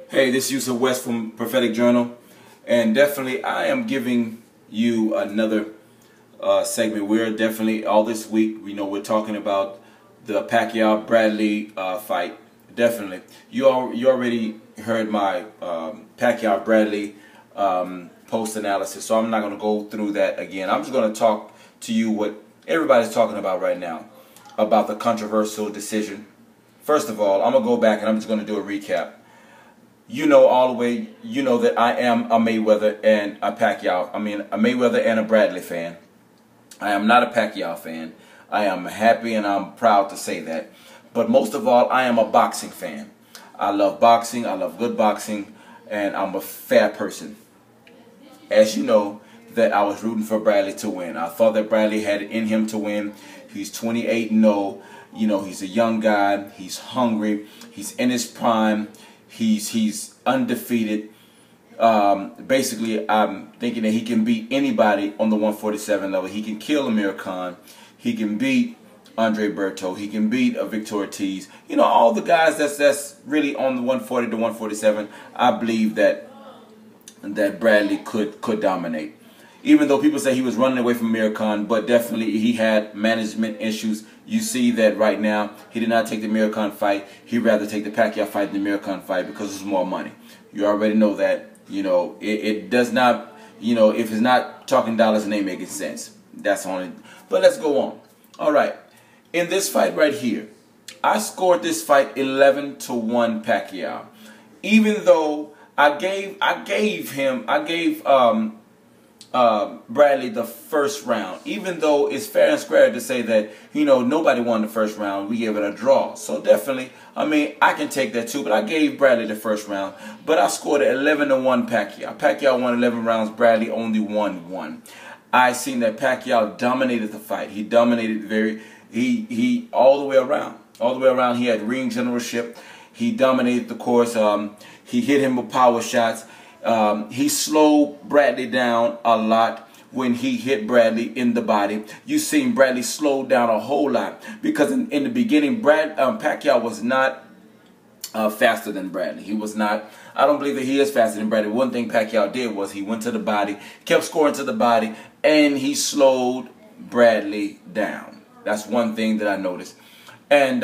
Hey, this is Yusuf West from Prophetic Journal, and definitely I am giving you another segment. We're definitely all this week. We're talking about the Paquiao Bradley fight. Definitely, you already heard my Paquiao Bradley post analysis, so I'm not going to go through that again. I'm just going to talk to you what everybody's talking about right now about the controversial decision. First of all, I'm going to go back and I'm just going to do a recap. You know all the way, you know that I am a Mayweather and a Paquiao. I mean, a Mayweather and a Bradley fan. I am not a Paquiao fan. I am happy and I'm proud to say that. But most of all, I am a boxing fan. I love boxing. I love good boxing. And I'm a fair person. As you know, that I was rooting for Bradley to win. I thought that Bradley had it in him to win. He's 28-0. You know, he's a young guy. He's hungry. He's in his prime. He's undefeated. Basically, I'm thinking that he can beat anybody on the 147 level. He can kill Amir Khan. He can beat Andre Berto. He can beat Victor Ortiz. You know, all the guys that's really on the 140 to 147. I believe that Bradley could dominate. Even though people say he was running away from Amir Khan, but definitely he had management issues. You see that right now. He did not take the Amir Khan fight. He'd rather take the Paquiao fight than the Amir Khan fight because it's more money. You already know that. You know, it does not, you know, if it's not talking dollars, it ain't making sense. That's only. But let's go on. All right. In this fight right here, I scored this fight 11-1 Paquiao. Even though I gave Bradley the first round, even though it's fair and square to say that, you know, nobody won the first round. We gave it a draw. So definitely, I mean, I can take that too, but I gave Bradley the first round, but I scored 11-1 Paquiao. Paquiao won 11 rounds, Bradley only won 1. I seen that Paquiao dominated the fight. He dominated he all the way around. All the way around, he had ring generalship. He dominated the course. He hit him with power shots. He slowed Bradley down a lot when he hit Bradley in the body. You seen Bradley slow down a whole lot because in the beginning, Paquiao was not faster than Bradley. He was not. I don't believe that he is faster than Bradley. One thing Paquiao did was he went to the body, kept scoring to the body, and he slowed Bradley down. That's one thing that I noticed. And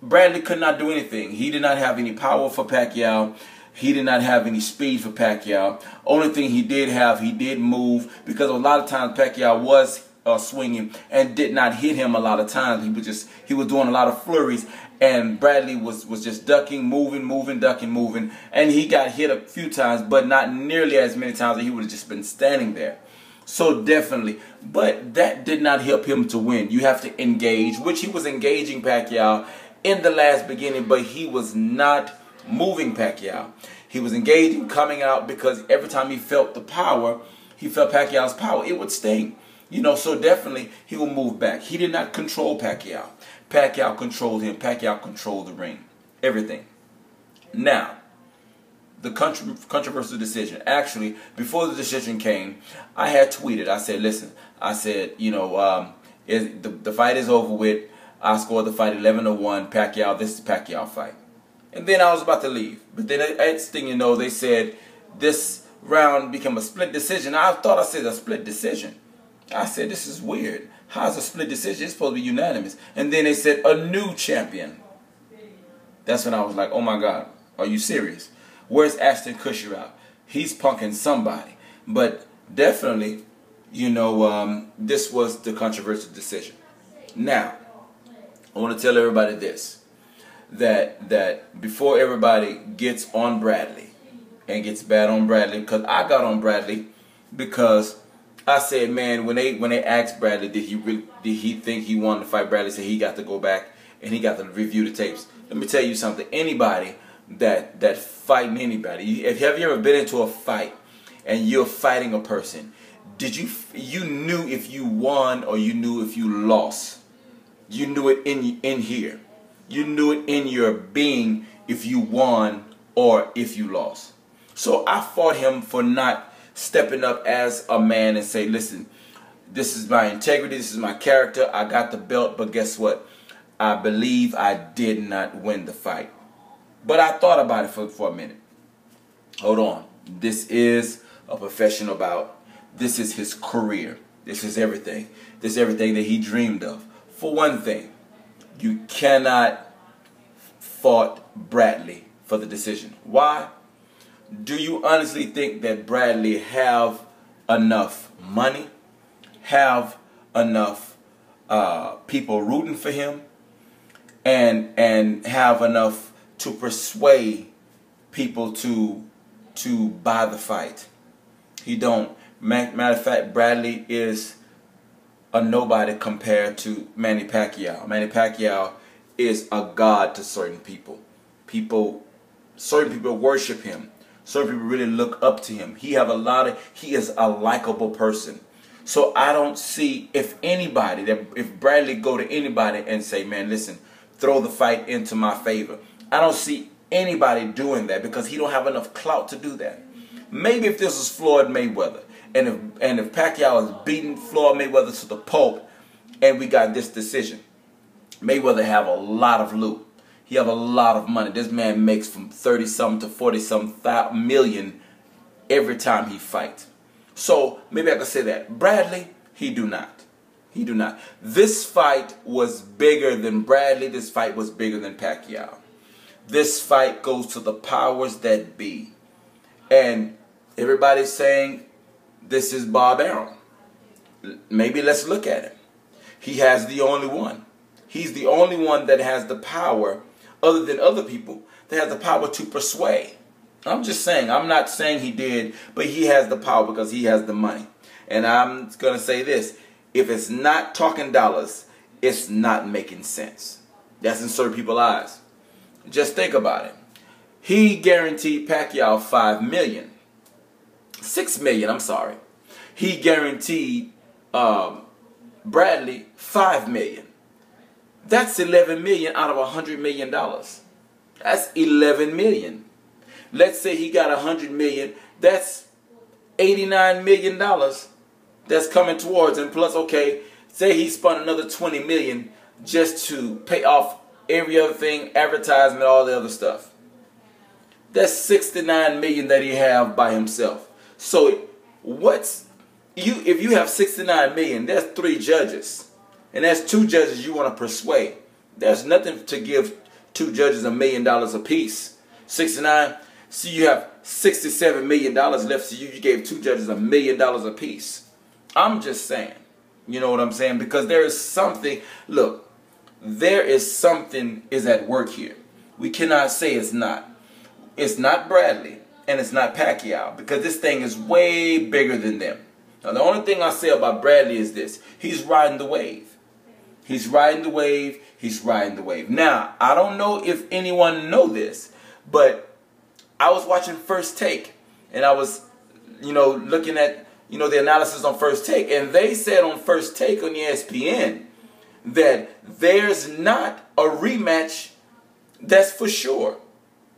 Bradley could not do anything. He did not have any power for Paquiao. He did not have any speed for Paquiao. Only thing he did have, he did move, because a lot of times Paquiao was swinging and did not hit him a lot of times. He was doing a lot of flurries, and Bradley was just ducking, moving, ducking, moving, and he got hit a few times, but not nearly as many times that he would have just been standing there. So definitely, but that did not help him to win. You have to engage, which he was engaging Paquiao in the last beginning, but he was not moving Paquiao. He was engaging, coming out, because every time he felt the power, he felt Pacquiao's power, it would sting. You know, so definitely he will move back. He did not control Paquiao. Paquiao controlled him. Paquiao controlled the ring. Everything. Now, the controversial decision. Actually, before the decision came, I had tweeted. I said, listen, I said, you know, the fight is over with. I scored the fight 11-1. Paquiao, this is the Paquiao fight. And then I was about to leave. But then next thing you know, they said this round became a split decision. I thought I said a split decision. I said, this is weird. How's a split decision? It's supposed to be unanimous. And then they said a new champion. That's when I was like, oh my God, are you serious? Where's Ashton Kutcher out? He's punking somebody. But definitely, you know, this was the controversial decision. Now, I want to tell everybody this. That before everybody gets on Bradley and gets bad on Bradley, because I got on Bradley because I said, man, when they asked Bradley, did he think he wanted to fight Bradley, said he got to go back and he got to review the tapes. Let me tell you something. Anybody that fighting anybody, have you ever been into a fight and you're fighting a person? You knew if you won or you knew if you lost? You knew it in here. You knew it in your being if you won or if you lost. So I fought him for not stepping up as a man and say, listen, this is my integrity, this is my character, I got the belt, but guess what? I believe I did not win the fight. But I thought about it for a minute. hold on. This is a professional bout. This is his career. This is everything. This is everything that he dreamed of. For one thing, you cannot fault Bradley for the decision. Why? Do you honestly think that Bradley have enough money, have enough people rooting for him, and have enough to persuade people to buy the fight? He don't. Matter of fact, Bradley is a nobody compared to Manny Pacquiao. Manny Pacquiao is a god to certain people. Certain people worship him. Certain people really look up to him. He is a likable person. So I don't see if Bradley go to anybody and say, man, listen, throw the fight into my favor. I don't see anybody doing that because he don't have enough clout to do that. Maybe if this was Floyd Mayweather, and if Pacquiao is beating Floyd Mayweather to the pulp, and we got this decision, Mayweather have a lot of loot. He have a lot of money. This man makes from 30-something to 40-something million every time he fights. So maybe I could say that. Bradley, he do not. He do not. This fight was bigger than Bradley. This fight was bigger than Pacquiao. This fight goes to the powers that be. And everybody's saying this is Bob Arum. Maybe let's look at it. He has the only one. He's the only one that has the power, other than other people, that has the power to persuade. I'm just saying, I'm not saying he did, but he has the power because he has the money. And I'm going to say this. If it's not talking dollars, it's not making sense. That's in certain people's eyes. Just think about it. He guaranteed Pacquiao $5 million. $6 million, I'm sorry. He guaranteed Bradley $5 million. That's $11 million out of $100 million. That's $11 million. Let's say he got $100 million. That's $89 million that's coming towards him. Plus, okay, say he spent another $20 million just to pay off every other thing, advertisement, all the other stuff. That's $69 million that he have by himself. So if you have $69 million, that's 3 judges. And that's 2 judges you want to persuade. There's nothing to give 2 judges $1 million apiece. 69. So you have $67 million left. So you gave 2 judges $1 million apiece. I'm just saying. You know what I'm saying? Because there is something. Look, there is something is at work here. We cannot say it's not. It's not Bradley and it's not Pacquiao because this thing is way bigger than them. Now, the only thing I say about Bradley is this. He's riding the wave. He's riding the wave. He's riding the wave. Now, I don't know if anyone know this, but I was watching First Take, and I was, looking at, the analysis on First Take, and they said on First Take on ESPN that there's not a rematch that's for sure.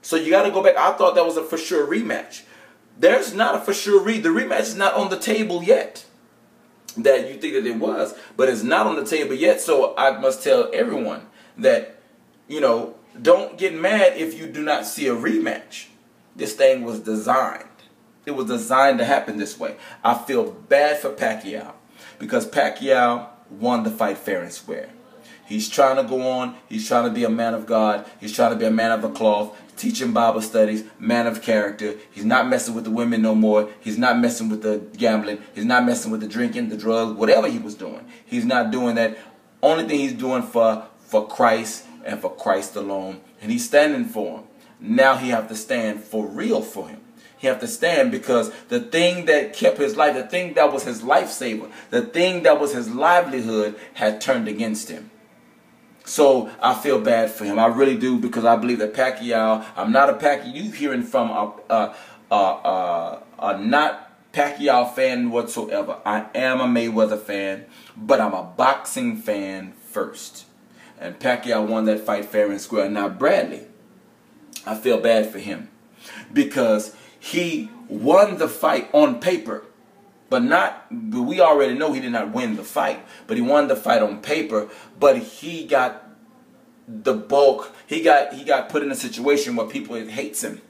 So you got to go back. I thought that was a for sure rematch. There's not a for sure the rematch is not on the table yet. That you think that it was, but it's not on the table yet. So I must tell everyone that, don't get mad if you do not see a rematch. This thing was designed. It was designed to happen this way. I feel bad for Pacquiao because Pacquiao won the fight fair and square. He's trying to go on. He's trying to be a man of God. He's trying to be a man of the cloth, teaching Bible studies, man of character. He's not messing with the women no more. He's not messing with the gambling. He's not messing with the drinking, the drugs, whatever he was doing. He's not doing that. Only thing he's doing for Christ and for Christ alone. And he's standing for him. Now he have to stand for real for him. He have to stand because the thing that kept his life, the thing that was his lifesaver, the thing that was his livelihood had turned against him. So I feel bad for him. I really do because I believe that Pacquiao, I'm not a Pacquiao. You hearing from a not Pacquiao fan whatsoever. I am a Mayweather fan, but I'm a boxing fan first. And Pacquiao won that fight fair and square. Now Bradley, I feel bad for him because he won the fight on paper. But we already know he did not win the fight. But he won the fight on paper. But he got the bulk. He got put in a situation where people hates him.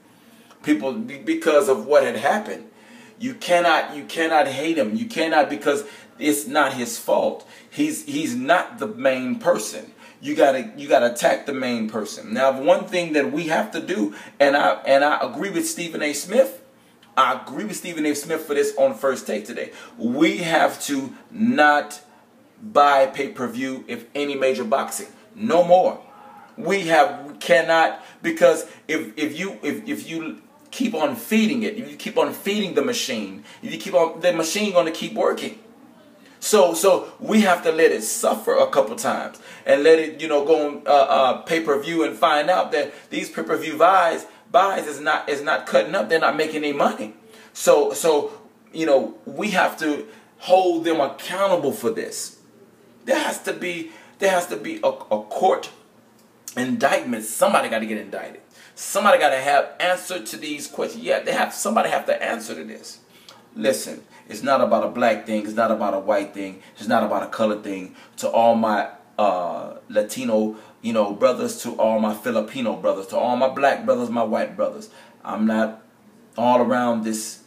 People, because of what had happened. You cannot hate him. You cannot, because it's not his fault. He's not the main person. You gotta attack the main person. Now, one thing that we have to do, and I agree with Stephen A. Smith. I agree with Stephen A. Smith for this on First Take today. We have to not buy pay-per-view if any major boxing. No more. We cannot, because if you keep on feeding it, if you keep on feeding the machine, if you keep on, the machine gonna keep working. So we have to let it suffer a couple times and let it, go on pay-per-view and find out that these pay-per-view buys is not cutting up. They're not making any money. So we have to hold them accountable for this. There has to be a court indictment. Somebody got to get indicted. Somebody got to have answer to these questions. Yeah, somebody have to answer to this. Listen, it's not about a black thing. It's not about a white thing. It's not about a colored thing. To all my Latino, brothers, to all my Filipino brothers, to all my black brothers, my white brothers. I'm not all around this,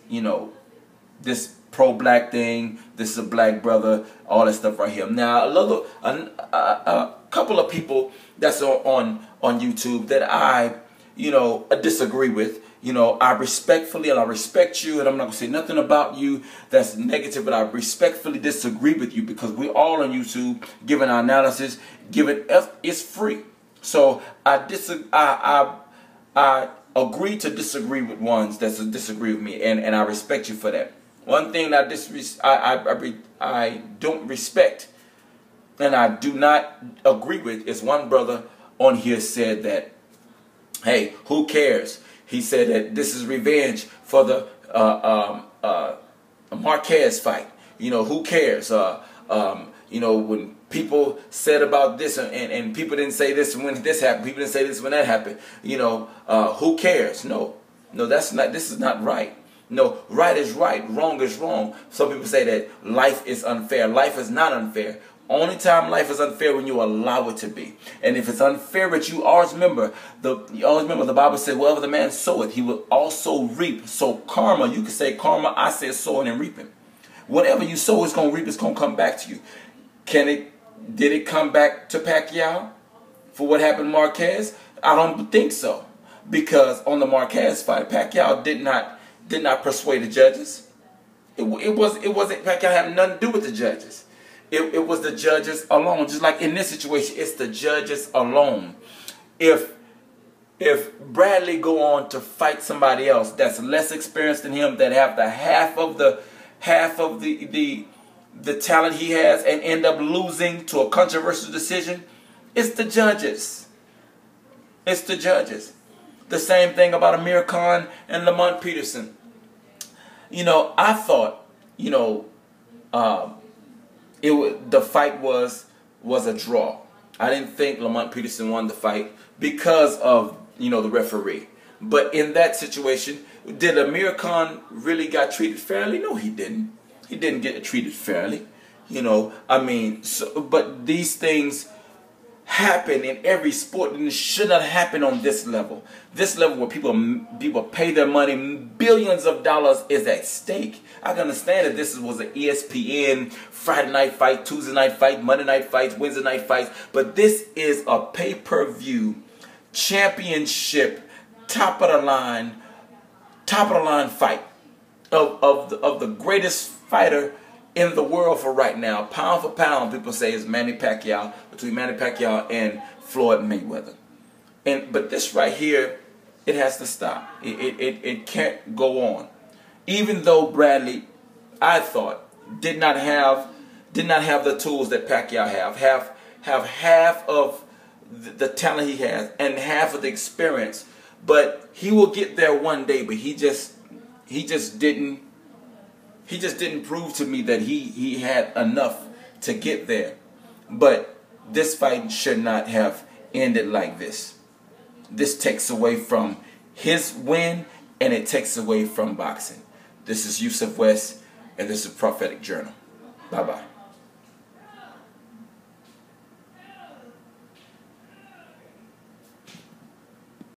this pro-black thing. This is a black brother. All that stuff right here. Now, a couple of people that's on YouTube that I disagree with. I respectfully, and I respect you, and I'm not going to say nothing about you that's negative, but I respectfully disagree with you, because we're all on YouTube giving our analysis, it's free. So I agree to disagree with ones that disagree with me, and I respect you for that. One thing that I don't respect and I do not agree with is one brother on here said that, hey, who cares? He said that this is revenge for the Marquez fight. Who cares? When people said about this and people didn't say this when this happened, people didn't say this when that happened. Who cares? No, that's not. This is not right. No, right is right, wrong is wrong. Some people say that life is unfair. Life is not unfair. Only time life is unfair when you allow it to be. And if it's unfair, but you always remember the Bible said, wherever the man soweth, he will also reap. So karma, you can say karma, I said sowing and reaping. Whatever you sow, it's gonna reap, it's gonna come back to you. Did it come back to Paquiao for what happened to Marquez? I don't think so. Because on the Marquez fight, Paquiao did not persuade the judges. It wasn't Paquiao having nothing to do with the judges. It was the judges alone. Just like in this situation, it's the judges alone. If Bradley go on to fight somebody else that's less experienced than him, that have the half of the talent he has, and end up losing to a controversial decision, it's the judges. It's the judges. The same thing about Amir Khan and Lamont Peterson. I thought, the fight was a draw. I didn't think Lamont Peterson won the fight because of, the referee. But in that situation, did Amir Khan really got treated fairly? No, he didn't. He didn't get treated fairly. But these things happen in every sport, and it should not happen on this level. This level where people pay their money, billions of dollars is at stake. I can understand that this was an ESPN Friday night fight, Tuesday night fight, Monday night fights, Wednesday night fights, but this is a pay-per-view championship, top of the line fight of the greatest fighter in the world for right now. Pound for pound, people say is Manny Pacquiao, between Manny Pacquiao and Floyd Mayweather. But this right here, it has to stop. It can't go on. Even though Bradley, I thought, did not have the tools that Pacquiao have half of the talent he has and half of the experience, but he will get there one day. But he just didn't prove to me that he had enough to get there. But this fight should not have ended like this. This takes away from his win, and it takes away from boxing. This is Yusuf West, and this is Prophetic Journal. Bye-bye.